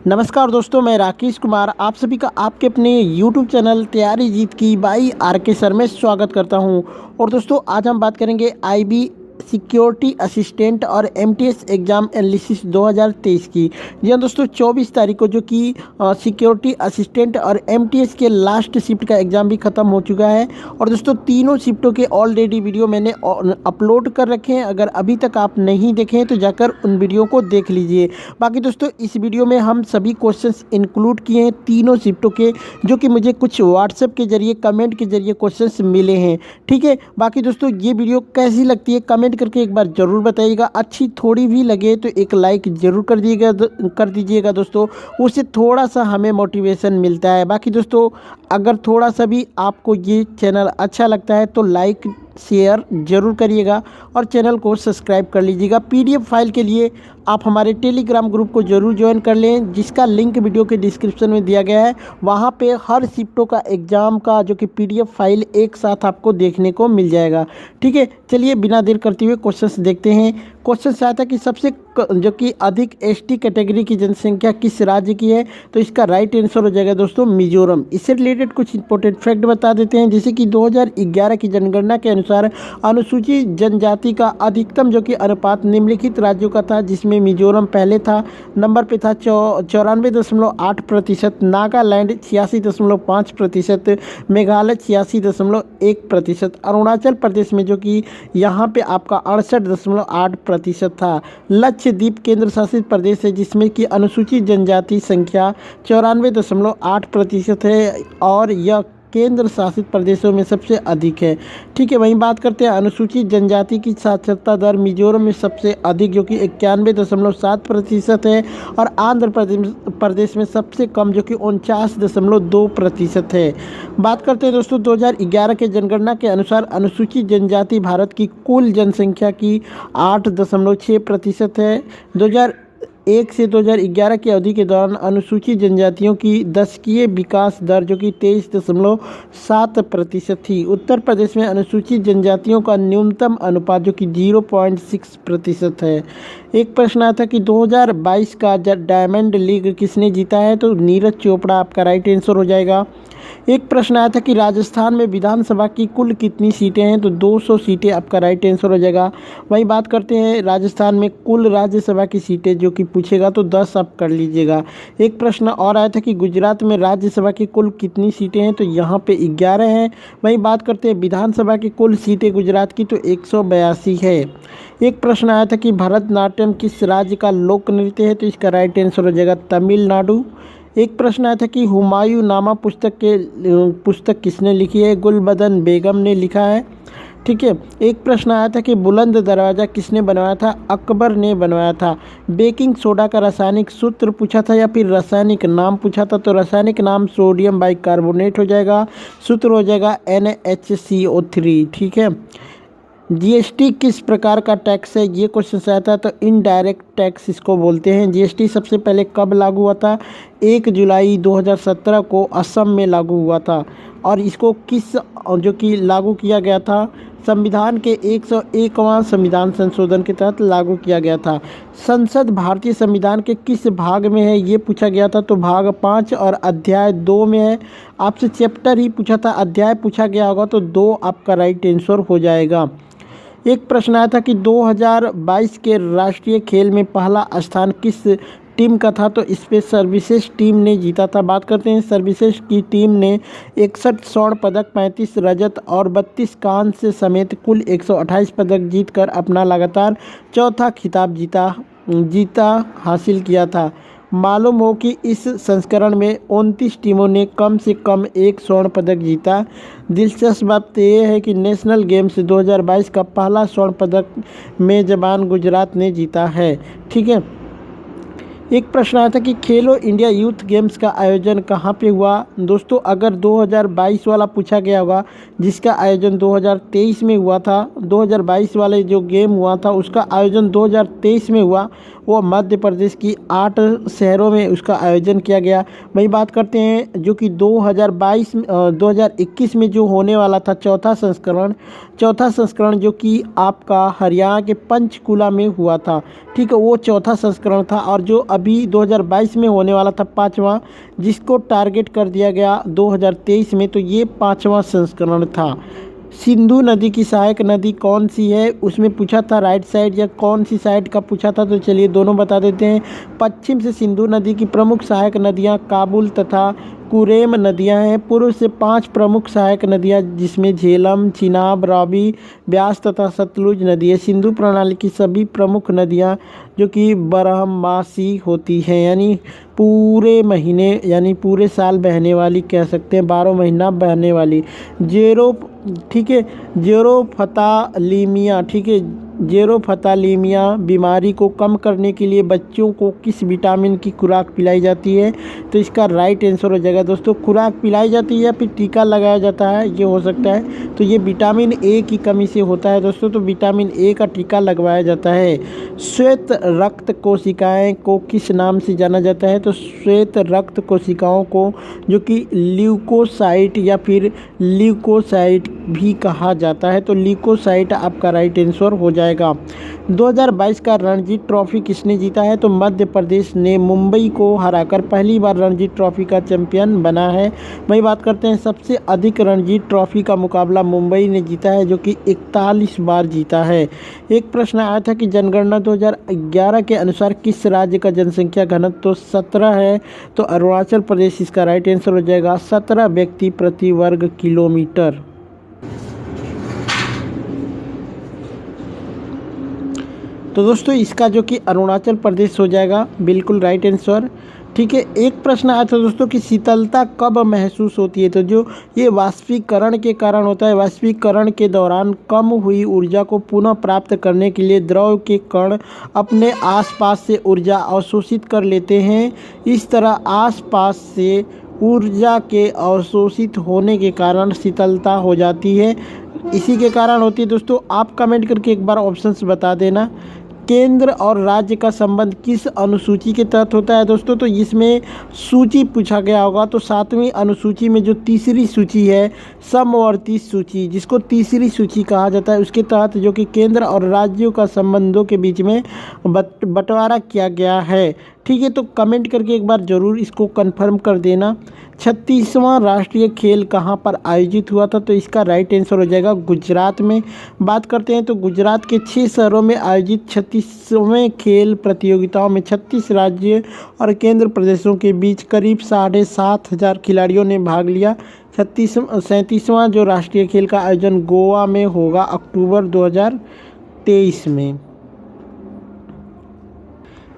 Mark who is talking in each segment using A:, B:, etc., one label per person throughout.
A: नमस्कार दोस्तों, मैं राकेश कुमार आप सभी का आपके अपने YouTube चैनल तैयारी जीत की बाई RK सर में स्वागत करता हूं। और दोस्तों आज हम बात करेंगे IB सिक्योरिटी असिस्टेंट और MTS एग्ज़ाम एनालिसिस 2023 की। जी हाँ दोस्तों, 24 तारीख को जो कि सिक्योरिटी असिस्टेंट और MTS के लास्ट शिफ्ट का एग्ज़ाम भी ख़त्म हो चुका है। और दोस्तों तीनों शिफ्टों के ऑलरेडी वीडियो मैंने अपलोड कर रखे हैं। अगर अभी तक आप नहीं देखे हैं तो जाकर उन वीडियो को देख लीजिए। बाकी दोस्तों इस वीडियो में हम सभी क्वेश्चंस इंक्लूड किए हैं तीनों शिफ्टों के, जो कि मुझे कुछ व्हाट्सएप के जरिए कमेंट के जरिए क्वेश्चंस मिले हैं। ठीक है, बाकी दोस्तों ये वीडियो कैसी लगती है कमेंट करके एक बार ज़रूर बताइएगा। अच्छी थोड़ी भी लगे तो एक लाइक ज़रूर कर दीजिएगा दोस्तों, उससे थोड़ा सा हमें मोटिवेशन मिलता है। बाकी दोस्तों अगर थोड़ा सा भी आपको ये चैनल अच्छा लगता है तो लाइक शेयर ज़रूर करिएगा और चैनल को सब्सक्राइब कर लीजिएगा। PDF फाइल के लिए आप हमारे टेलीग्राम ग्रुप को ज़रूर ज्वाइन कर लें, जिसका लिंक वीडियो के डिस्क्रिप्शन में दिया गया है। वहाँ पे हर शिफ्टों का एग्ज़ाम का जो कि PDF फाइल एक साथ आपको देखने को मिल जाएगा। ठीक है, चलिए बिना देर करते हुए क्वेश्चंस देखते हैं। क्वेश्चन आता है कि सबसे जो कि अधिक ST कैटेगरी की जनसंख्या किस राज्य की है, तो इसका राइट आंसर हो जाएगा दोस्तों मिजोरम। इससे रिलेटेड कुछ इंपॉर्टेंट फैक्ट बता देते हैं, जैसे कि 2011 की जनगणना के अनुसार अनुसूचित जनजाति का अधिकतम जो कि अनुपात निम्नलिखित राज्यों का था, जिसमें मिजोरम पहले था, नंबर पे था 94.8%, नागालैंड 86.5%, मेघालय 86.1%, अरुणाचल प्रदेश में जो कि यहाँ पे आपका 68.8% था। लक्षद्वीप केंद्र शासित प्रदेश है, जिसमें कि अनुसूचित जनजाति संख्या 94.8% है और यह केंद्र शासित प्रदेशों में सबसे अधिक है। ठीक है, वहीं बात करते हैं अनुसूचित जनजाति की साक्षरता दर मिजोरम में सबसे अधिक जो कि 91.7% है और आंध्र प्रदेश में सबसे कम जो कि 49.2% है। बात करते हैं दोस्तों 2011 के जनगणना के अनुसार अनुसूचित जनजाति भारत की कुल जनसंख्या की 8.6% है। 2001 से 2011 की अवधि के दौरान अनुसूचित जनजातियों की दशकीय विकास दर जो कि 23.7% थी। उत्तर प्रदेश में अनुसूचित जनजातियों का न्यूनतम अनुपात जो कि 0.6% है। एक प्रश्न आया था कि 2022 का डायमंड लीग किसने जीता है, तो नीरज चोपड़ा आपका राइट आंसर हो जाएगा। एक प्रश्न आया था कि राजस्थान में विधानसभा की कुल कितनी सीटें हैं, तो 200 सीटें आपका राइट आंसर हो जाएगा। वहीं बात करते हैं राजस्थान में कुल राज्यसभा की सीटें जो कि पूछेगा तो 10 आप कर लीजिएगा। एक प्रश्न और आया था कि गुजरात में राज्यसभा की कुल कितनी सीटें हैं, तो यहाँ पे 11 हैं। वहीं बात करते हैं विधानसभा की कुल सीटें गुजरात की, तो 182 है। एक प्रश्न आया था कि भरतनाट्यम किस राज्य का लोक नृत्य है, तो इसका राइट आंसर हो जाएगा तमिलनाडु। एक प्रश्न आया था कि हुमायूं नामा पुस्तक किसने लिखी है, गुलबदन बेगम ने लिखा है। ठीक है, एक प्रश्न आया था कि बुलंद दरवाज़ा किसने बनवाया था, अकबर ने बनवाया था। बेकिंग सोडा का रासायनिक सूत्र पूछा था या फिर रासायनिक नाम पूछा था, तो रासायनिक नाम सोडियम बाइकार्बोनेट हो जाएगा, सूत्र हो जाएगा NaHCO3। ठीक है, GST किस प्रकार का टैक्स है, ये क्वेश्चन आया था, तो इनडायरेक्ट टैक्स इसको बोलते हैं। GST सबसे पहले कब लागू हुआ था, 1 जुलाई 2017 को असम में लागू हुआ था और इसको किस जो कि लागू किया गया था, संविधान के 101वां संविधान संशोधन के तहत लागू किया गया था। संसद भारतीय संविधान के किस भाग में है, ये पूछा गया था, तो भाग 5 और अध्याय 2 में है। आपसे चैप्टर ही पूछा था, अध्याय पूछा गया होगा तो 2 आपका राइट आंसर हो जाएगा। एक प्रश्न आया था कि 2022 के राष्ट्रीय खेल में पहला स्थान किस टीम का था, तो इस पे सर्विसेज टीम ने जीता था। बात करते हैं सर्विसेज की टीम ने 61 स्वर्ण पदक, 35 रजत और 32 कांस्य समेत कुल 128 पदक जीतकर अपना लगातार चौथा खिताब जीता हासिल किया था। मालूम हो कि इस संस्करण में 29 टीमों ने कम से कम एक स्वर्ण पदक जीता। दिलचस्प बात यह है कि नेशनल गेम्स 2022 का पहला स्वर्ण पदक मेजबान गुजरात ने जीता है। ठीक है, एक प्रश्न आया था कि खेलो इंडिया यूथ गेम्स का आयोजन कहाँ पे हुआ। दोस्तों अगर 2022 वाला पूछा गया होगा, जिसका आयोजन 2023 में हुआ था, 2022 वाले जो गेम हुआ था उसका आयोजन 2023 में हुआ, वो मध्य प्रदेश की 8 शहरों में उसका आयोजन किया गया। वही बात करते हैं जो कि 2021 में जो होने वाला था चौथा संस्करण जो कि आपका हरियाणा के पंचकुला में हुआ था। ठीक है, वो चौथा संस्करण था। और जो अभी 2022 में होने वाला था पाँचवा, जिसको टारगेट कर दिया गया 2023 में, तो ये पाँचवा संस्करण था। सिंधु नदी की सहायक नदी कौन सी है, उसमें पूछा था राइट साइड या कौन सी साइड का पूछा था, तो चलिए दोनों बता देते हैं। पश्चिम से सिंधु नदी की प्रमुख सहायक नदियां काबुल तथा कुरेम नदियां हैं। पूर्व से 5 प्रमुख सहायक नदियां जिसमें झेलम, चिनाब, रावी, ब्यास तथा सतलुज नदी है। सिंधु प्रणाली की सभी प्रमुख नदियां जो कि बारहमासी होती हैं, यानी पूरे महीने यानी पूरे साल बहने वाली कह सकते हैं, 12 महीना बहने वाली। जेरो ठीक है, जेरोफथालीमिया ठीक है, जेरोफथालीमिया बीमारी को कम करने के लिए बच्चों को किस विटामिन की खुराक पिलाई जाती है, तो इसका राइट आंसर हो जाएगा दोस्तों खुराक पिलाई जाती है या फिर टीका लगाया जाता है, ये हो सकता है। तो ये विटामिन ए की कमी से होता है दोस्तों, तो विटामिन ए का टीका लगवाया जाता है। श्वेत रक्त कोशिकाएं को किस नाम से जाना जाता है, तो श्वेत रक्त कोशिकाओं को जो कि ल्यूकोसाइट या फिर ल्यूकोसाइट भी कहा जाता है, तो ल्यूकोसाइट आपका राइट आंसर हो जाएगा। 2022 का रणजी ट्रॉफी किसने जीता है, तो मध्य प्रदेश ने मुंबई को हराकर पहली बार रणजी ट्रॉफी का चैंपियन बना है। वही बात करते हैं सबसे अधिक रणजी ट्रॉफी का मुकाबला मुंबई ने जीता है जो कि 41 बार जीता है। एक प्रश्न आया था कि जनगणना 2011 के अनुसार किस राज्य का जनसंख्या घनत्व तो 17 है, तो अरुणाचल प्रदेश इसका राइट आंसर हो जाएगा, 17 व्यक्ति प्रति वर्ग किलोमीटर। तो दोस्तों इसका जो कि अरुणाचल प्रदेश हो जाएगा बिल्कुल राइट आंसर। ठीक है, एक प्रश्न आया था दोस्तों कि शीतलता कब महसूस होती है, तो जो ये वाष्पीकरण के कारण होता है। वाष्पीकरण के दौरान कम हुई ऊर्जा को पुनः प्राप्त करने के लिए द्रव के कण अपने आसपास से ऊर्जा अवशोषित कर लेते हैं। इस तरह आसपास से ऊर्जा के अवशोषित होने के कारण शीतलता हो जाती है। इसी के कारण होती है दोस्तों। आप कमेंट करके एक बार ऑप्शंस बता देना। केंद्र और राज्य का संबंध किस अनुसूची के तहत होता है दोस्तों, तो इसमें सूची पूछा गया होगा, तो 7वीं अनुसूची में जो तीसरी सूची है समवर्ती सूची, जिसको तीसरी सूची कहा जाता है, उसके तहत जो कि केंद्र और राज्यों का संबंधों के बीच में बंटवारा किया गया है। ठीक है, तो कमेंट करके एक बार ज़रूर इसको कंफर्म कर देना। 36वां राष्ट्रीय खेल कहाँ पर आयोजित हुआ था, तो इसका राइट आंसर हो जाएगा गुजरात में। बात करते हैं तो गुजरात के 6 शहरों में आयोजित 36वें खेल प्रतियोगिताओं में 36 राज्य और केंद्र प्रदेशों के बीच करीब 7,500 खिलाड़ियों ने भाग लिया। 37वां जो राष्ट्रीय खेल का आयोजन गोवा में होगा अक्टूबर 2023 में।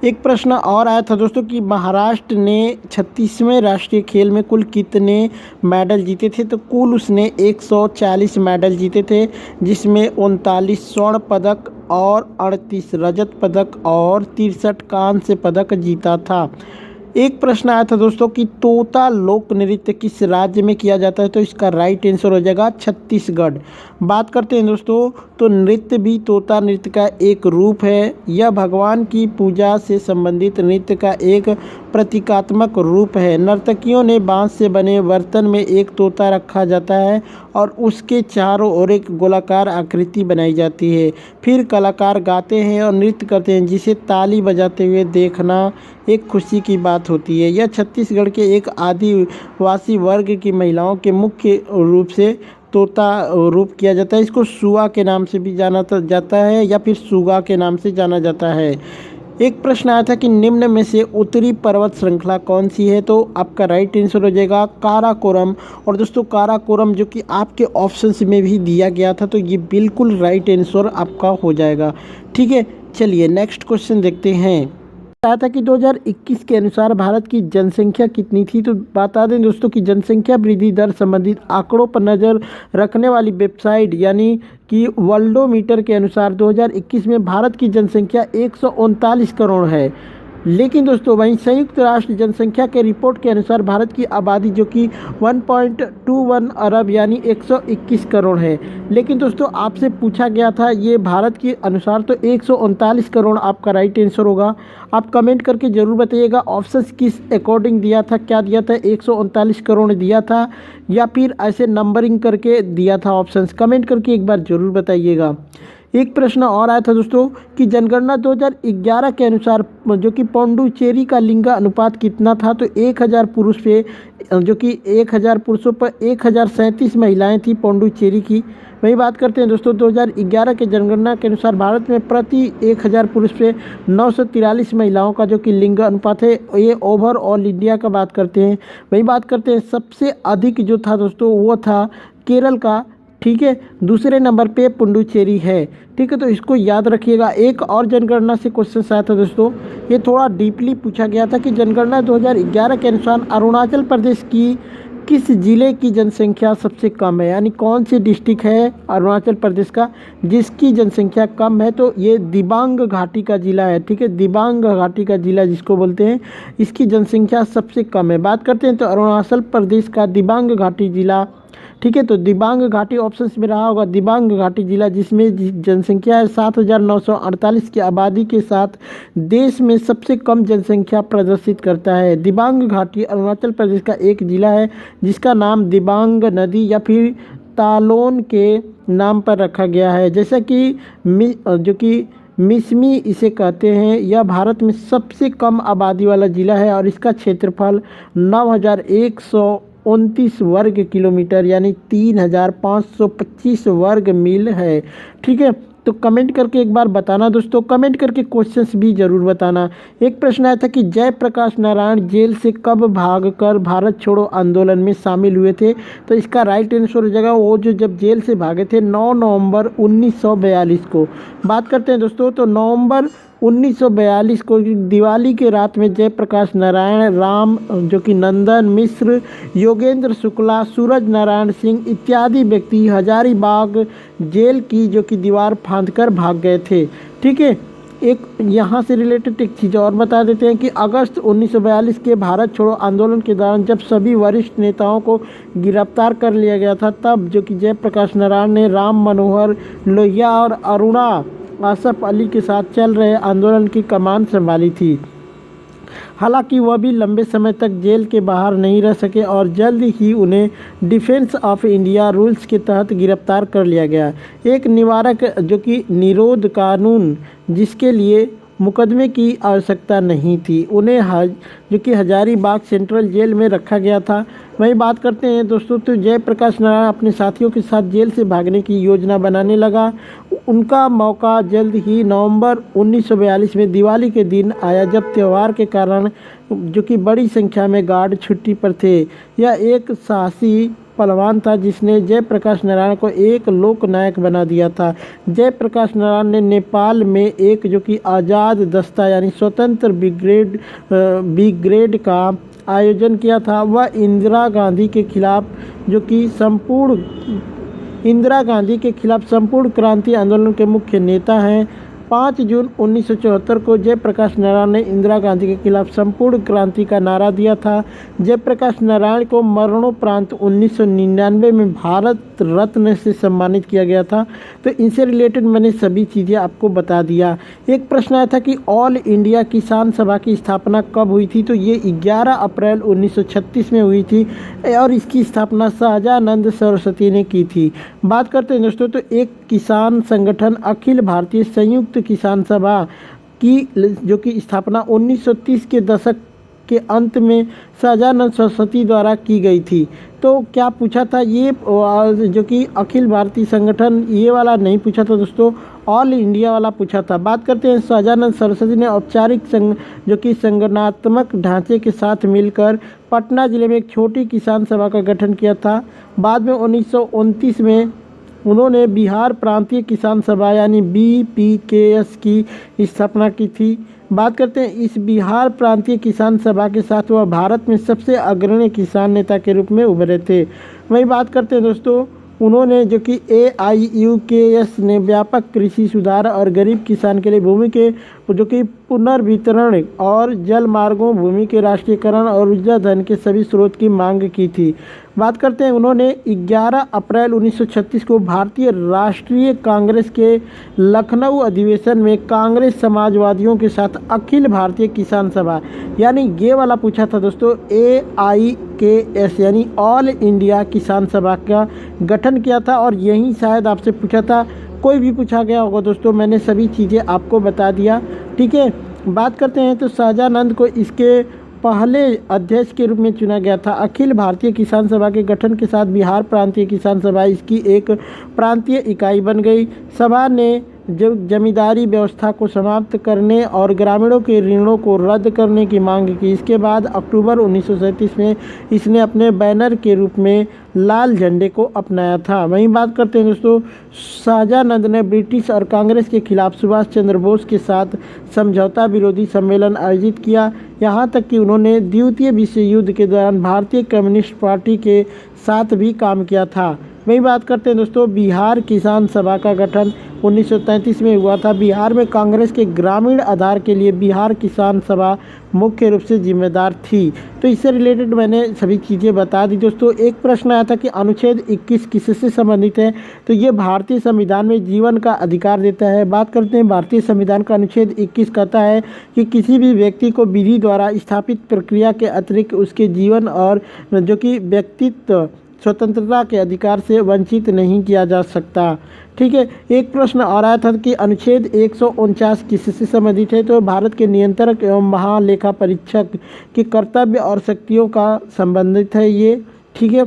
A: एक प्रश्न और आया था दोस्तों कि महाराष्ट्र ने 36वें राष्ट्रीय खेल में कुल कितने मेडल जीते थे, तो कुल उसने 140 मेडल जीते थे, जिसमें 39 स्वर्ण पदक और 38 रजत पदक और 63 कांस्य पदक जीता था। एक प्रश्न आया था दोस्तों कि तोता लोक नृत्य किस राज्य में किया जाता है, तो इसका राइट आंसर हो जाएगा छत्तीसगढ़। बात करते हैं दोस्तों तो नृत्य भी तोता नृत्य का एक रूप है। यह भगवान की पूजा से संबंधित नृत्य का एक प्रतीकात्मक रूप है। नर्तकियों ने बांस से बने बर्तन में एक तोता रखा जाता है और उसके चारों ओर एक गोलाकार आकृति बनाई जाती है। फिर कलाकार गाते हैं और नृत्य करते हैं, जिसे ताली बजाते हुए देखना एक खुशी की बात होती है। यह छत्तीसगढ़ के एक आदिवासी वर्ग की महिलाओं के मुख्य रूप से तोता रूप किया जाता है। इसको सुआ के नाम से भी जाना जाता है या फिर सुगा के नाम से जाना जाता है। एक प्रश्न आया था कि निम्न में से उत्तरी पर्वत श्रृंखला कौन सी है, तो आपका राइट आंसर हो जाएगा काराकोरम। और दोस्तों काराकोरम जो कि आपके ऑप्शंस में भी दिया गया था, तो ये बिल्कुल राइट आंसर आपका हो जाएगा। ठीक है, चलिए नेक्स्ट क्वेश्चन देखते हैं। कहा था कि 2021 के अनुसार भारत की जनसंख्या कितनी थी, तो बता दें दोस्तों कि जनसंख्या वृद्धि दर संबंधित आंकड़ों पर नज़र रखने वाली वेबसाइट यानी कि वर्ल्डोमीटर के अनुसार 2021 में भारत की जनसंख्या 139 करोड़ है। लेकिन दोस्तों वहीं संयुक्त राष्ट्र जनसंख्या के रिपोर्ट के अनुसार भारत की आबादी जो कि 1.21 अरब यानी 121 करोड़ है। लेकिन दोस्तों आपसे पूछा गया था ये भारत के अनुसार तो 139 करोड़ आपका राइट आंसर होगा। आप कमेंट करके ज़रूर बताइएगा ऑप्शंस किस अकॉर्डिंग दिया था, क्या दिया था, 139 करोड़ दिया था या फिर ऐसे नंबरिंग करके दिया था ऑप्शंस, कमेंट करके एक बार ज़रूर बताइएगा। एक प्रश्न और आया था दोस्तों कि जनगणना 2011 के अनुसार जो कि पौंडुचेरी का लिंग अनुपात कितना था, तो 1000 पुरुष पे जो कि 1000 पुरुषों पर 1037 महिलाएं थी पौंडुचेरी की। वही बात करते हैं दोस्तों 2011 के जनगणना के अनुसार भारत में प्रति 1000 पुरुष पे 943 महिलाओं का जो कि लिंग अनुपात है। ये ओवरऑल इंडिया का बात करते हैं। वही बात करते हैं सबसे अधिक जो था दोस्तों वो था केरल का, ठीक है, दूसरे नंबर पे पुडुचेरी है। ठीक है, तो इसको याद रखिएगा। एक और जनगणना से क्वेश्चन आया था दोस्तों, ये थोड़ा डीपली पूछा गया था कि जनगणना 2011 के अनुसार अरुणाचल प्रदेश की किस जिले की जनसंख्या सबसे कम है, यानी कौन सी डिस्ट्रिक्ट है अरुणाचल प्रदेश का जिसकी जनसंख्या कम है, तो ये दिबांग घाटी का जिला है। ठीक है, दिबांग घाटी का जिला जिसको बोलते हैं, इसकी जनसंख्या सबसे कम है। बात करते हैं तो अरुणाचल प्रदेश का दिबांग घाटी जिला, ठीक है, तो दिबांग घाटी ऑप्शन में रहा होगा दिबांग घाटी जिला, जिसमें जनसंख्या है 7948 की आबादी के साथ देश में सबसे कम जनसंख्या प्रदर्शित करता है। दिबांग घाटी अरुणाचल प्रदेश का एक जिला है जिसका नाम दिबांग नदी या फिर तालोन के नाम पर रखा गया है। जैसा कि जो कि मिसमी इसे कहते हैं, यह भारत में सबसे कम आबादी वाला जिला है और इसका क्षेत्रफल 9129 वर्ग किलोमीटर यानी 3525 वर्ग मील है। ठीक है, तो कमेंट करके एक बार बताना दोस्तों, कमेंट करके क्वेश्चंस भी ज़रूर बताना। एक प्रश्न आया था कि जयप्रकाश नारायण जेल से कब भागकर भारत छोड़ो आंदोलन में शामिल हुए थे, तो इसका राइट आंसर हो जाएगा वो जो जब जेल से भागे थे 9 नवंबर 1942 को। बात करते हैं दोस्तों, तो नवंबर 1942 को दिवाली के रात में जयप्रकाश नारायण, राम जो कि नंदन मिश्र, योगेंद्र शुक्ला, सूरज नारायण सिंह इत्यादि व्यक्ति हजारीबाग जेल की जो कि दीवार फांदकर भाग गए थे। ठीक है, एक यहाँ से रिलेटेड एक चीज़ और बता देते हैं कि अगस्त 1942 के भारत छोड़ो आंदोलन के दौरान जब सभी वरिष्ठ नेताओं को गिरफ्तार कर लिया गया था, तब जो कि जयप्रकाश नारायण ने राम मनोहर लोहिया और अरुणा आसफ अली के साथ चल रहे आंदोलन की कमान संभाली थी। हालांकि वह भी लंबे समय तक जेल के बाहर नहीं रह सके और जल्द ही उन्हें डिफेंस ऑफ इंडिया रूल्स के तहत गिरफ्तार कर लिया गया, एक निवारक जो कि निरोध कानून जिसके लिए मुकदमे की आवश्यकता नहीं थी। उन्हें जो कि हजारीबाग सेंट्रल जेल में रखा गया था। वही बात करते हैं दोस्तों, तो जयप्रकाश नारायण अपने साथियों के साथ जेल से भागने की योजना बनाने लगा। उनका मौका जल्द ही नवंबर 1942 में दिवाली के दिन आया, जब त्यौहार के कारण जो कि बड़ी संख्या में गार्ड छुट्टी पर थे। यह एक साहसी पहलवान था जिसने जयप्रकाश नारायण को एक लोक नायक बना दिया था। जयप्रकाश नारायण ने नेपाल में एक जो कि आज़ाद दस्ता यानी स्वतंत्र ब्रिगेड का आयोजन किया था। वह इंदिरा गांधी के खिलाफ संपूर्ण क्रांति आंदोलन के मुख्य नेता हैं। 5 जून 1974 को जयप्रकाश नारायण ने इंदिरा गांधी के खिलाफ संपूर्ण क्रांति का नारा दिया था। जयप्रकाश नारायण को मरणोपरांत 1999 में भारत रत्न से सम्मानित किया गया था। तो इनसे रिलेटेड मैंने सभी चीज़ें आपको बता दिया। एक प्रश्न आया था कि ऑल इंडिया किसान सभा की स्थापना कब हुई थी, तो ये 11 अप्रैल 1936 में हुई थी और इसकी स्थापना सहजानंद सरस्वती ने की थी। बात करते हैं दोस्तों, तो एक किसान संगठन अखिल भारतीय संयुक्त किसान सभा की जो कि स्थापना 1930 के दशक के अंत में सहजानंद सरस्वती द्वारा की गई थी। तो क्या पूछा था ये जो कि अखिल भारतीय संगठन, ये वाला नहीं पूछा था दोस्तों, ऑल इंडिया वाला पूछा था। बात करते हैं सहजानंद सरस्वती ने औपचारिक जो कि संगठनात्मक ढांचे के साथ मिलकर पटना जिले में एक छोटी किसान सभा का गठन किया था। बाद में 1929 में उन्होंने बिहार प्रांतीय किसान सभा यानी BPKS की स्थापना की थी। बात करते हैं इस बिहार प्रांतीय किसान सभा के साथ वह भारत में सबसे अग्रणी किसान नेता के रूप में उभरे थे। वही बात करते हैं दोस्तों, उन्होंने जो कि AIUKS ने व्यापक कृषि सुधार और गरीब किसान के लिए भूमि के जो कि पुनर्वितरण और जल मार्गों, भूमि के राष्ट्रीयकरण और ऊर्जा धन के सभी स्रोत की मांग की थी। बात करते हैं, उन्होंने 11 अप्रैल 1936 को भारतीय राष्ट्रीय कांग्रेस के लखनऊ अधिवेशन में कांग्रेस समाजवादियों के साथ अखिल भारतीय किसान सभा, यानी ये वाला पूछा था दोस्तों, AIKS यानी ऑल इंडिया किसान सभा का गठन किया था। और यही शायद आपसे पूछा था, कोई भी पूछा गया होगा दोस्तों, मैंने सभी चीज़ें आपको बता दिया। ठीक है, बात करते हैं तो शाहजानंद को इसके पहले अध्यक्ष के रूप में चुना गया था। अखिल भारतीय किसान सभा के गठन के साथ बिहार प्रांतीय किसान सभा इसकी एक प्रांतीय इकाई बन गई। सभा ने जमींदारी व्यवस्था को समाप्त करने और ग्रामीणों के ऋणों को रद्द करने की मांग की। इसके बाद अक्टूबर 1937 में इसने अपने बैनर के रूप में लाल झंडे को अपनाया था। वहीं बात करते हैं दोस्तों, शाहजानंद ने ब्रिटिश और कांग्रेस के खिलाफ सुभाष चंद्र बोस के साथ समझौता विरोधी सम्मेलन आयोजित किया। यहाँ तक कि उन्होंने द्वितीय विश्व युद्ध के दौरान भारतीय कम्युनिस्ट पार्टी के साथ भी काम किया था। वही बात करते हैं दोस्तों, बिहार किसान सभा का गठन 1933 में हुआ था। बिहार में कांग्रेस के ग्रामीण आधार के लिए बिहार किसान सभा मुख्य रूप से जिम्मेदार थी। तो इससे रिलेटेड मैंने सभी चीज़ें बता दी दोस्तों। एक प्रश्न आया था कि अनुच्छेद 21 किससे संबंधित है, तो ये भारतीय संविधान में जीवन का अधिकार देता है। बात करते हैं, भारतीय संविधान का अनुच्छेद 21 कहता है कि किसी भी व्यक्ति को विधि द्वारा स्थापित प्रक्रिया के अतिरिक्त उसके जीवन और जो कि व्यक्तित्व स्वतंत्रता के अधिकार से वंचित नहीं किया जा सकता। ठीक है, एक प्रश्न और आया था कि अनुच्छेद 149 किससे संबंधित है, तो भारत के नियंत्रक एवं महालेखा परीक्षक के कर्तव्य और शक्तियों का संबंधित है ये। ठीक है,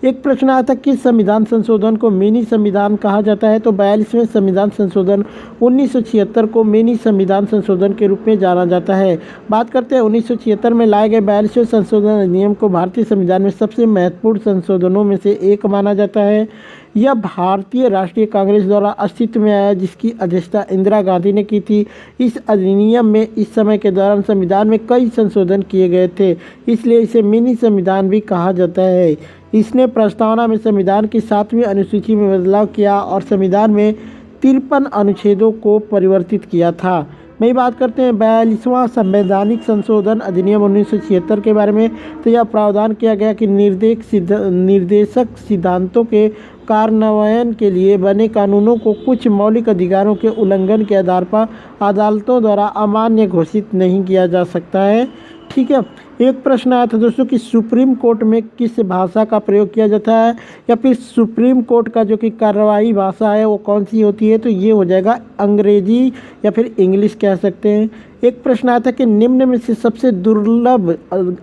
A: एक प्रश्न आया था कि संविधान संशोधन को मिनी संविधान कहा जाता है, तो 42वें संविधान संशोधन 1976 को मिनी संविधान संशोधन के रूप में जाना जाता है। बात करते हैं 1976 में लाए गए 42वें संशोधन अधिनियम को भारतीय संविधान में सबसे महत्वपूर्ण संशोधनों में से एक माना जाता है। यह भारतीय राष्ट्रीय कांग्रेस द्वारा अस्तित्व में आया, जिसकी अध्यक्षता इंदिरा गांधी ने की थी। इस अधिनियम में इस समय के दौरान संविधान में कई संशोधन किए गए थे, इसलिए इसे मिनी संविधान भी कहा जाता है। इसने प्रस्तावना में संविधान की 7वीं अनुसूची में बदलाव किया और संविधान में 53 अनुच्छेदों को परिवर्तित किया था। वही बात करते हैं 42वां संवैधानिक संशोधन अधिनियम 1976 के बारे में, तो यह प्रावधान किया गया कि निर्देशक सिद्धांतों के कार्यान्वयन के लिए बने कानूनों को कुछ मौलिक अधिकारों के उल्लंघन के आधार पर अदालतों द्वारा अमान्य घोषित नहीं किया जा सकता है। ठीक है, एक प्रश्न आया था दोस्तों कि सुप्रीम कोर्ट में किस भाषा का प्रयोग किया जाता है, या फिर सुप्रीम कोर्ट का जो कि कार्यवाही भाषा है वो कौन सी होती है, तो ये हो जाएगा अंग्रेजी या फिर इंग्लिश कह सकते हैं। एक प्रश्न आया था कि निम्न में से सबसे दुर्लभ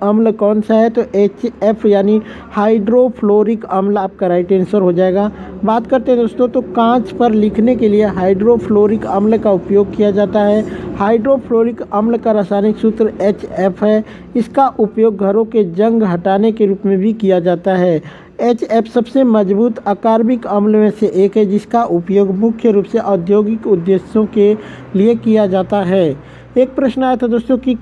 A: अम्ल कौन सा है, तो HF यानी हाइड्रोफ्लोरिक अम्ल आपका राइट आंसर हो जाएगा। बात करते हैं दोस्तों, तो कांच पर लिखने के लिए हाइड्रोफ्लोरिक अम्ल का उपयोग किया जाता है। हाइड्रोफ्लोरिक अम्ल का रासायनिक सूत्र HF है। इसका उपयोग घरों के जंग हटाने के रूप में भी किया जाता है। HF सबसे मजबूत अकार्बनिक अम्ल में से एक है, जिसका उपयोग मुख्य रूप से औद्योगिक उद्देश्यों के लिए किया जाता है। एक प्रश्न आया था दोस्तों कि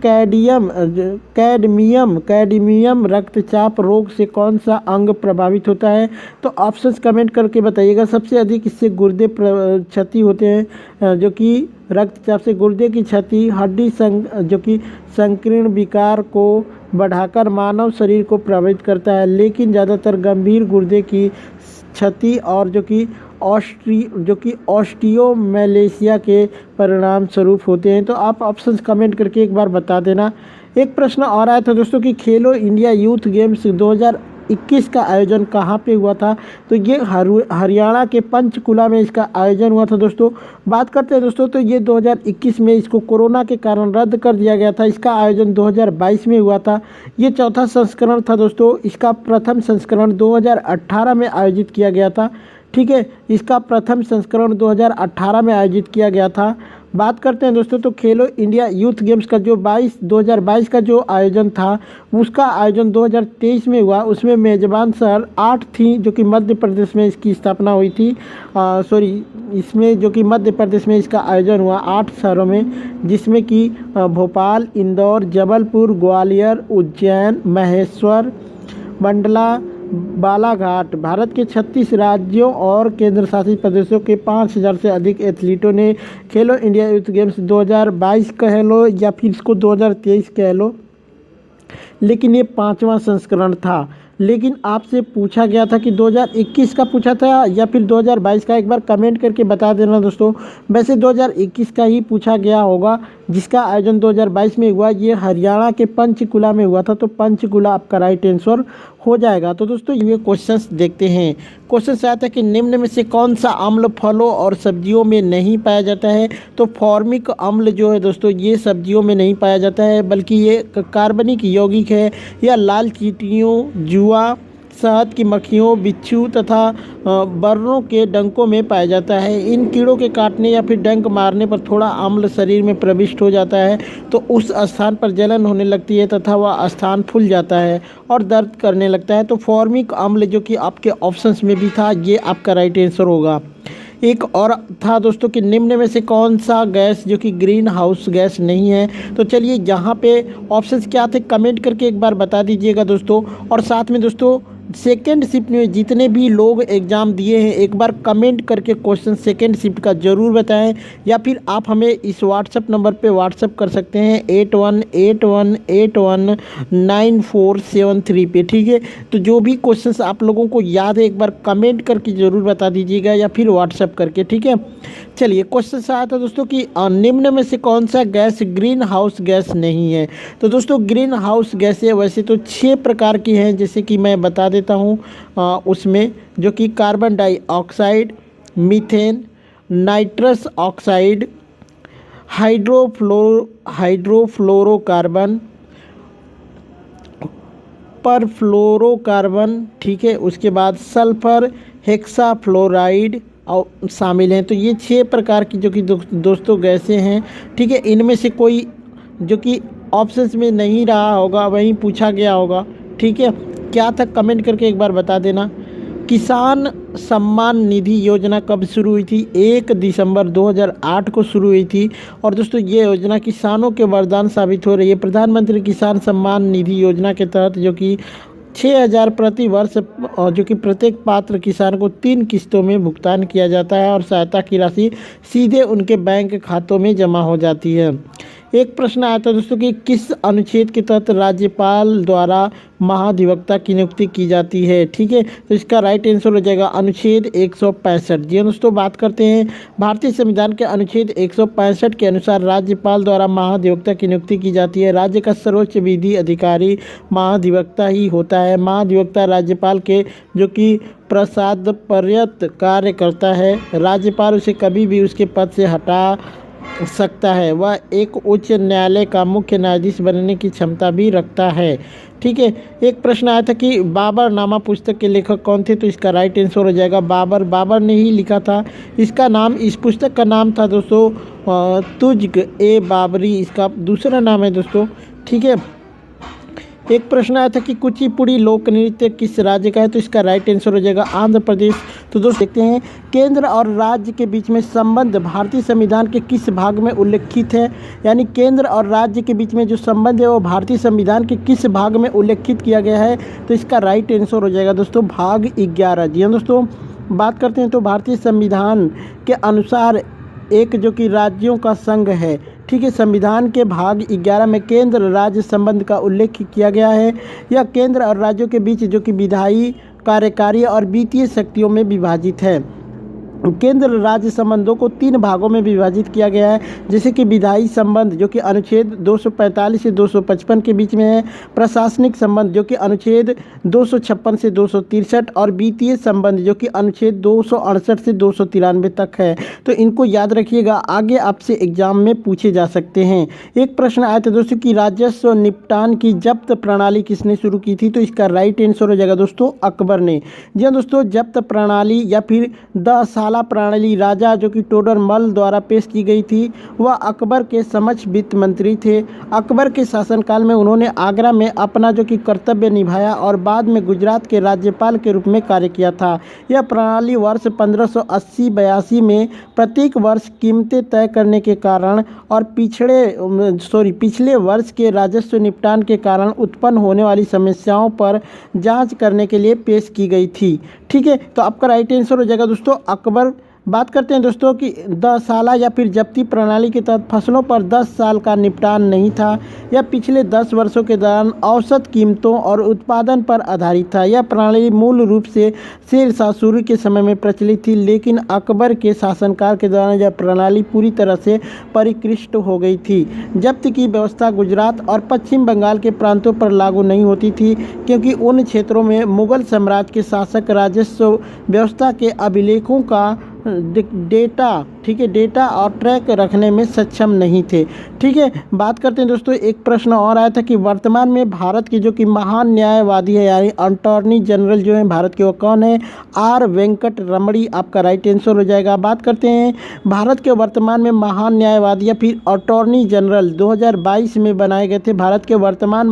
A: कैडमियम रक्तचाप रोग से कौन सा अंग प्रभावित होता है, तो ऑप्शंस कमेंट करके बताइएगा। सबसे अधिक इससे गुर्दे क्षति होते हैं, जो कि रक्तचाप से गुर्दे की क्षति, हड्डी जो कि संकीर्ण विकार को बढ़ाकर मानव शरीर को प्रभावित करता है, लेकिन ज़्यादातर गंभीर गुर्दे की क्षति और जो कि ऑस्टियोमैलेशिया के परिणाम स्वरूप होते हैं। तो आप ऑप्शंस कमेंट करके एक बार बता देना। एक प्रश्न और आया था दोस्तों कि खेलो इंडिया यूथ गेम्स 2021 का आयोजन कहाँ पे हुआ था, तो ये हरियाणा के पंचकुला में इसका आयोजन हुआ था दोस्तों। बात करते हैं दोस्तों, तो ये 2021 में इसको कोरोना के कारण रद्द कर दिया गया था। इसका आयोजन 2022 में हुआ था। ये चौथा संस्करण था दोस्तों। इसका प्रथम संस्करण 2018 में आयोजित किया गया था। ठीक है, इसका प्रथम संस्करण 2018 में आयोजित किया गया था। बात करते हैं दोस्तों, तो खेलो इंडिया यूथ गेम्स का जो 2022 का जो आयोजन था, उसका आयोजन 2023 में हुआ। उसमें मेज़बान शहर 8 थी, जो कि मध्य प्रदेश में इसकी स्थापना हुई थी। इसमें जो कि मध्य प्रदेश में इसका आयोजन हुआ 8 शहरों में, जिसमें कि भोपाल, इंदौर, जबलपुर, ग्वालियर, उज्जैन, महेश्वर, मंडला, बालाघाट। भारत के 36 राज्यों और केंद्र शासित प्रदेशों के 5000 से अधिक एथलीटों ने खेलो इंडिया यूथ गेम्स 2022 कह लो या फिर इसको 2023 कह लो, लेकिन ये 5वां संस्करण था। लेकिन आपसे पूछा गया था कि 2021 का पूछा था या फिर 2022 का, एक बार कमेंट करके बता देना दोस्तों। वैसे 2021 का ही पूछा गया होगा, जिसका आयोजन 2022 में हुआ। ये हरियाणा के पंचकुला में हुआ था, तो पंचकुला आपका राइट आंसर हो जाएगा। तो दोस्तों ये क्वेश्चंस देखते हैं। क्वेश्चन से आता है कि निम्न में से कौन सा अम्ल फलों और सब्जियों में नहीं पाया जाता है। तो फॉर्मिक अम्ल जो है दोस्तों, ये सब्जियों में नहीं पाया जाता है, बल्कि ये कार्बनिक यौगिक है। या लाल चींटियों, जुआ, शहद की मक्खियों, बिच्छू तथा बर्रों के डंकों में पाया जाता है। इन कीड़ों के काटने या फिर डंक मारने पर थोड़ा अम्ल शरीर में प्रविष्ट हो जाता है, तो उस स्थान पर जलन होने लगती है तथा वह स्थान फूल जाता है और दर्द करने लगता है। तो फॉर्मिक अम्ल जो कि आपके ऑप्शंस में भी था, ये आपका राइट आंसर होगा। एक और था दोस्तों कि निम्न में से कौन सा गैस जो कि ग्रीन हाउस गैस नहीं है। तो चलिए यहाँ पे ऑप्शंस क्या थे, कमेंट करके एक बार बता दीजिएगा दोस्तों। और साथ में दोस्तों सेकेंड शिफ्ट में जितने भी लोग एग्ज़ाम दिए हैं, एक बार कमेंट करके क्वेश्चन सेकेंड शिफ्ट का ज़रूर बताएं, या फिर आप हमें इस व्हाट्सएप नंबर पे व्हाट्सएप कर सकते हैं 8181819473 पे, ठीक है। तो जो भी क्वेश्चंस आप लोगों को याद है, एक बार कमेंट करके ज़रूर बता दीजिएगा या फिर व्हाट्सएप करके, ठीक है। चलिए क्वेश्चन से आया था दोस्तों कि निम्न में से कौन सा गैस ग्रीन हाउस गैस नहीं है। तो दोस्तों ग्रीन हाउस गैसें वैसे तो 6 प्रकार की हैं, जैसे कि मैं बता देता हूँ उसमें, जो कि carbon dioxide, methane, nitrous oxide, hydrofluorocarbon, perfluorocarbon, ठीक है। उसके बाद सल्फर हेक्साफ्लोराइड और शामिल हैं। तो ये 6 प्रकार की जो कि दोस्तों गैसें हैं, ठीक है। इनमें से कोई जो कि ऑप्शंस में नहीं रहा होगा, वहीं पूछा गया होगा, ठीक है। क्या था कमेंट करके एक बार बता देना। किसान सम्मान निधि योजना कब शुरू हुई थी। 1 दिसंबर 2008 को शुरू हुई थी। और दोस्तों ये योजना किसानों के वरदान साबित हो रही है। प्रधानमंत्री किसान सम्मान निधि योजना के तहत जो कि 6000 प्रति वर्ष जो कि प्रत्येक पात्र किसान को 3 किस्तों में भुगतान किया जाता है और सहायता की राशि सीधे उनके बैंक खातों में जमा हो जाती है। एक प्रश्न आया था दोस्तों कि किस अनुच्छेद के तहत राज्यपाल द्वारा महाधिवक्ता की नियुक्ति की जाती है, ठीक है। तो इसका राइट आंसर हो जाएगा अनुच्छेद 165। जी दोस्तों बात करते हैं भारतीय संविधान के अनुच्छेद 165 के अनुसार राज्यपाल द्वारा महाधिवक्ता की नियुक्ति की जाती है। राज्य का सर्वोच्च विधि अधिकारी महाधिवक्ता ही होता है। महाधिवक्ता राज्यपाल के जो कि प्रसादपर्यत कार्य करता है। राज्यपाल उसे कभी भी उसके पद से हटा सकता है। वह एक उच्च न्यायालय का मुख्य न्यायाधीश बनने की क्षमता भी रखता है, ठीक है। एक प्रश्न आया था कि बाबर नामा पुस्तक के लेखक कौन थे। तो इसका राइट आंसर हो जाएगा बाबर ने ही लिखा था। इसका नाम, इस पुस्तक का नाम था दोस्तों तुज़-ए-बाबरी, इसका दूसरा नाम है दोस्तों, ठीक है। एक प्रश्न आया था कि कुचिपुड़ी लोक नृत्य किस राज्य का है। तो इसका राइट आंसर हो जाएगा आंध्र प्रदेश। तो दोस्तों देखते हैं केंद्र और राज्य के बीच में संबंध भारतीय संविधान के किस भाग में उल्लेखित है। यानी केंद्र और राज्य के बीच में जो संबंध है वो भारतीय संविधान के किस भाग में उल्लेखित किया गया है। तो इसका राइट आंसर हो जाएगा दोस्तों भाग 11। जी हाँ दोस्तों बात करते हैं तो भारतीय संविधान के अनुसार एक जो कि राज्यों का संघ है, ठीक है। संविधान के भाग 11 में केंद्र राज्य संबंध का उल्लेख किया गया है। यह केंद्र और राज्यों के बीच जो कि विधायी, कार्यकारी और वित्तीय शक्तियों में विभाजित है। केंद्र राज्य संबंधों को 3 भागों में विभाजित किया गया है, जैसे कि विधायी संबंध जो कि अनुच्छेद 245 से 255 के बीच में है, प्रशासनिक संबंध जो कि अनुच्छेद 256 से 263 और वित्तीय संबंध जो कि अनुच्छेद 268 से 293 तक है। तो इनको याद रखिएगा, आगे आपसे एग्जाम में पूछे जा सकते हैं। एक प्रश्न आया था दोस्तों कि राजस्व निपटान की जब्त प्रणाली किसने शुरू की थी। तो इसका राइट आंसर हो जाएगा दोस्तों अकबर ने। जी हाँ दोस्तों जब्त प्रणाली या फिर 10 साल माला प्रणाली राजा जो कि टोडरमल द्वारा पेश की गई थी। वह अकबर के समक्ष वित्त मंत्री थे। अकबर के शासनकाल में उन्होंने आगरा में अपना जो कि कर्तव्य निभाया और बाद में गुजरात के राज्यपाल के रूप में कार्य किया था। यह प्रणाली वर्ष 1580-82 में प्रत्येक वर्ष कीमतें तय करने के कारण और पिछले वर्ष के राजस्व निपटान के कारण उत्पन्न होने वाली समस्याओं पर जांच करने के लिए पेश की गई थी। ठीक है, तो आपका राइट आंसर हो जाएगा दोस्तों अकबर। बात करते हैं दोस्तों कि 10 साला या फिर जब्ती प्रणाली के तहत फसलों पर 10 साल का निपटान नहीं था। यह पिछले 10 वर्षों के दौरान औसत कीमतों और उत्पादन पर आधारित था। यह प्रणाली मूल रूप से शेर शाह सूरी के समय में प्रचलित थी, लेकिन अकबर के शासनकाल के दौरान यह प्रणाली पूरी तरह से परिष्कृत हो गई थी। जब्त की व्यवस्था गुजरात और पश्चिम बंगाल के प्रांतों पर लागू नहीं होती थी, क्योंकि उन क्षेत्रों में मुगल साम्राज्य के शासक राजस्व व्यवस्था के अभिलेखों का डेटा और ट्रैक रखने में सक्षम नहीं थे। ठीक है, बात करते हैं दोस्तों, एक प्रश्न और आया था कि वर्तमान में भारत के जो कि महान न्यायवादी है यानी अटॉर्नी जनरल जो है भारत के, वो कौन है? आर वेंकट रमणी आपका राइट आंसर हो जाएगा। बात करते हैं भारत के वर्तमान में महान न्यायवादी या फिर अटॉर्नी जनरल 2022 में बनाए गए थे। भारत के वर्तमान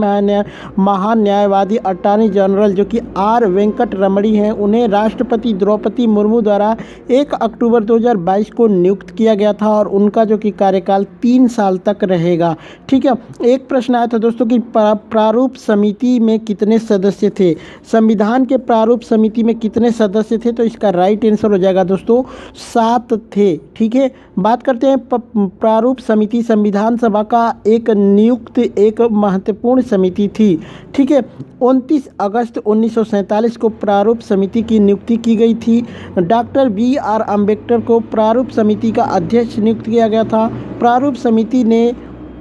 A: महान न्यायवादी अटॉर्नी जनरल जो कि आर वेंकट रमणी हैं, उन्हें राष्ट्रपति द्रौपदी मुर्मू द्वारा 1 अक्टूबर 2022 को नियुक्त किया गया था और उनका जो कि कार्यकाल 3 साल तक रहेगा। ठीक है, एक प्रश्न आया था दोस्तों कि प्रारूप समिति में कितने सदस्य थे? संविधान के प्रारूप समिति में कितने सदस्य थे? तो इसका राइट आंसर हो जाएगा दोस्तों 7 थे। ठीक है, बात करते हैं प्रारूप समिति संविधान सभा का एक नियुक्त एक महत्वपूर्ण समिति थी। ठीक है, 29 अगस्त 1947 को प्रारूप समिति की नियुक्ति की गई थी। डॉक्टर BR अम्बेडकर को प्रारूप समिति का अध्यक्ष नियुक्त किया गया था। प्रारूप समिति ने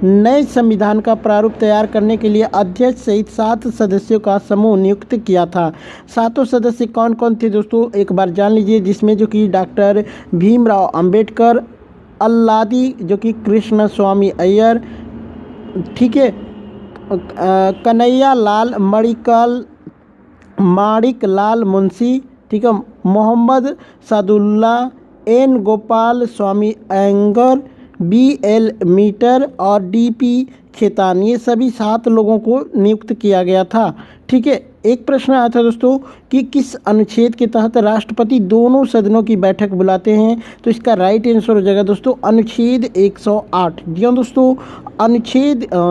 A: नए संविधान का प्रारूप तैयार करने के लिए अध्यक्ष सहित 7 सदस्यों का समूह नियुक्त किया था। 7 सदस्य कौन कौन थे दोस्तों, एक बार जान लीजिए, जिसमें जो कि डॉक्टर भीमराव अंबेडकर, अल्लादी जो कि कृष्ण स्वामी अय्यर, ठीक है, कन्हैया लाल माणिक लाल मुंशी, ठीक है, Mohammad Sadulla, N Gopal Swami Iyengar, BL metre और DP खेतान, ये सभी 7 लोगों को नियुक्त किया गया था। ठीक है, एक प्रश्न आया था दोस्तों कि किस अनुच्छेद के तहत राष्ट्रपति दोनों सदनों की बैठक बुलाते हैं? तो इसका राइट आंसर हो जाएगा दोस्तों अनुच्छेद 108। जी हाँ दोस्तों,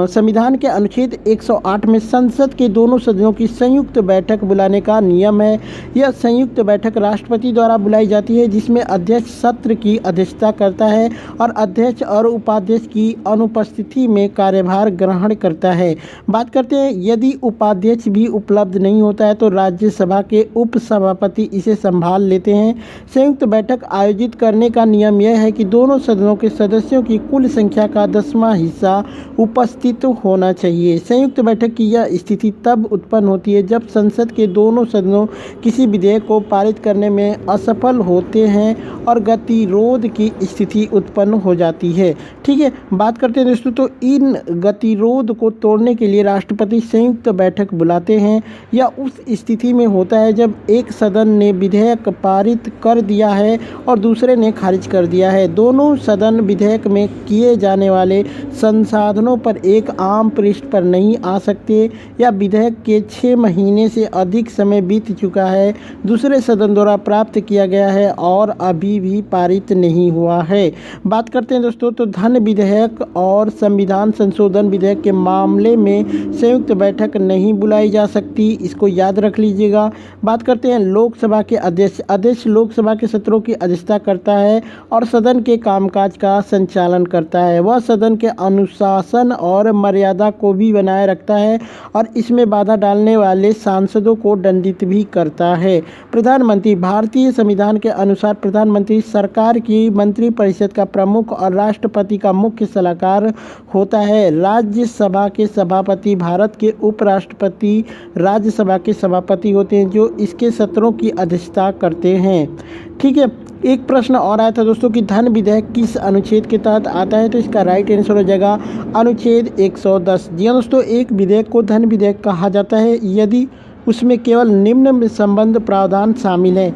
A: संविधान के अनुच्छेद 108 में संसद के दोनों सदनों की संयुक्त बैठक बुलाने का नियम है। यह संयुक्त बैठक राष्ट्रपति द्वारा बुलाई जाती है, जिसमें अध्यक्ष सत्र की अध्यक्षता करता है और अध्यक्ष और उपाध्यक्ष की अनुपस्थिति में कार्यभार ग्रहण करता है। बात करते हैं, यदि उपाध्यक्ष भी उपलब्ध नहीं होता है तो राज्यसभा के उपसभापति इसे संभाल लेते हैं। संयुक्त बैठक आयोजित करने का नियम यह है कि दोनों सदनों के सदस्यों की कुल संख्या का 10वां हिस्सा उपस्थित होना चाहिए। संयुक्त बैठक की यह स्थिति तब उत्पन्न होती है जब संसद के दोनों सदनों किसी विधेयक को पारित करने में असफल होते हैं और गतिरोध की स्थिति उत्पन्न हो जाती है। ठीक है, बात करते हैं दोस्तों, तो इन गतिरोध को तोड़ने के लिए राष्ट्रपति संयुक्त बैठक बुलाते हैं। यह उस स्थिति में होता है जब एक सदन ने विधेयक पारित कर दिया है और दूसरे ने खारिज कर दिया है। दोनों सदन विधेयक में किए जाने वाले संसाधनों पर एक आम पृष्ठ पर नहीं आ सकते या विधेयक के 6 महीने से अधिक समय बीत चुका है, दूसरे सदन द्वारा प्राप्त किया गया है और अभी भी पारित नहीं हुआ है। बात करते हैं दोस्तों, तो धन विधेयक और संविधान संशोधन विधेयक के मामले में संयुक्त बैठक नहीं बुलाई जा सकती, इसको याद रख लीजिएगा। बात करते हैं लोकसभा के अध्यक्ष लोकसभा के सत्रों की अध्यक्षता करता है और सदन के कामकाज का संचालन करता है। वह सदन के अनुशासन और मर्यादा को भी बनाए रखता है और इसमें बाधा डालने वाले सांसदों को दंडित भी करता है। प्रधानमंत्री, भारतीय संविधान के अनुसार प्रधानमंत्री सरकार की मंत्रिपरिषद का प्रमुख और राष्ट्रपति का मुख्य सलाहकार होता है। राज्यसभा के सभापति भारत के उपराष्ट्रपति राज्यसभा के सभापति होते हैं, जो इसके सत्रों की अध्यक्षता करते हैं। ठीक है, एक प्रश्न और आया था दोस्तों कि धन विधेयक किस अनुच्छेद के तहत आता है? तो इसका राइट आंसर हो जाएगा अनुच्छेद 110। जी हाँ दोस्तों, एक विधेयक को धन विधेयक कहा जाता है यदि उसमें केवल निम्न संबंध प्रावधान शामिल है,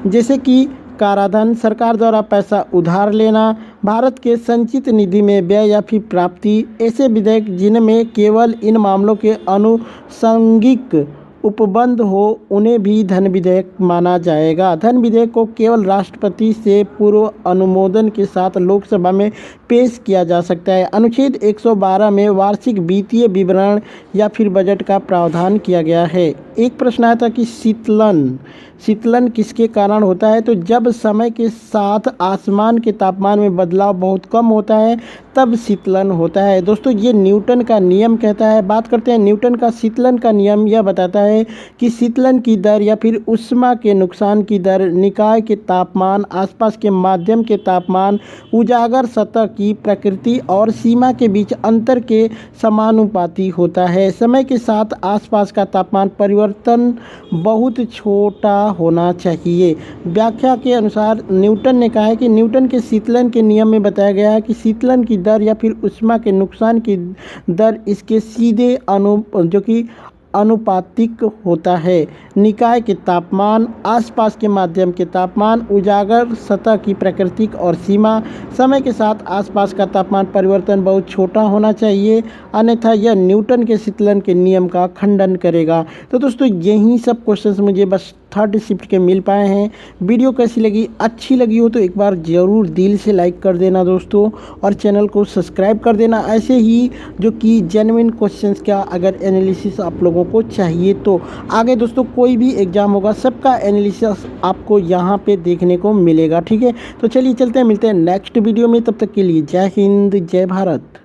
A: जैसे कि कराधान, सरकार द्वारा पैसा उधार लेना, भारत के संचित निधि में व्यय या फिर प्राप्ति। ऐसे विधेयक जिनमें केवल इन मामलों के आनुषंगिक उपबंध हो उन्हें भी धन विधेयक माना जाएगा। धन विधेयक को केवल राष्ट्रपति से पूर्व अनुमोदन के साथ लोकसभा में पेश किया जा सकता है। अनुच्छेद 112 में वार्षिक वित्तीय विवरण या फिर बजट का प्रावधान किया गया है। एक प्रश्न आया था कि शीतलन किसके कारण होता है? तो जब समय के साथ आसमान के तापमान में बदलाव बहुत कम होता है तब शीतलन होता है। दोस्तों ये न्यूटन का नियम कहता है। बात करते हैं न्यूटन का शीतलन का नियम। यह बताता है कि शीतलन की दर या फिर ऊष्मा के नुकसान की दर निकाय के तापमान, आसपास के माध्यम के तापमान, उजागर सतह की प्रकृति और सीमा के बीच अंतर के समानुपाती होता है। समय के साथ आसपास का तापमान परिवर्तन बहुत छोटा होना चाहिए। व्याख्या के अनुसार न्यूटन ने कहा है कि न्यूटन के शीतलन के नियम में बताया गया है कि शीतलन की दर या फिर ऊष्मा के नुकसान की दर इसके सीधे अनुपातिक होता है। निकाय के तापमान, आसपास के माध्यम के तापमान, उजागर सतह की प्रकृति और सीमा, समय के साथ आसपास का तापमान परिवर्तन बहुत छोटा होना चाहिए, अन्यथा यह न्यूटन के शीतलन के नियम का खंडन करेगा। तो दोस्तों यही सब क्वेश्चंस मुझे बस थर्ड शिफ्ट के मिल पाए हैं। वीडियो कैसी लगी? अच्छी लगी हो तो एक बार ज़रूर दिल से लाइक कर देना दोस्तों, और चैनल को सब्सक्राइब कर देना। ऐसे ही जो कि जेन्युइन क्वेश्चंस का अगर एनालिसिस आप लोगों को चाहिए तो आगे दोस्तों कोई भी एग्ज़ाम होगा सबका एनालिसिस आपको यहाँ पे देखने को मिलेगा। ठीक है, तो चलिए चलते हैं, मिलते हैं नेक्स्ट वीडियो में। तब तक के लिए जय हिंद, जय भारत।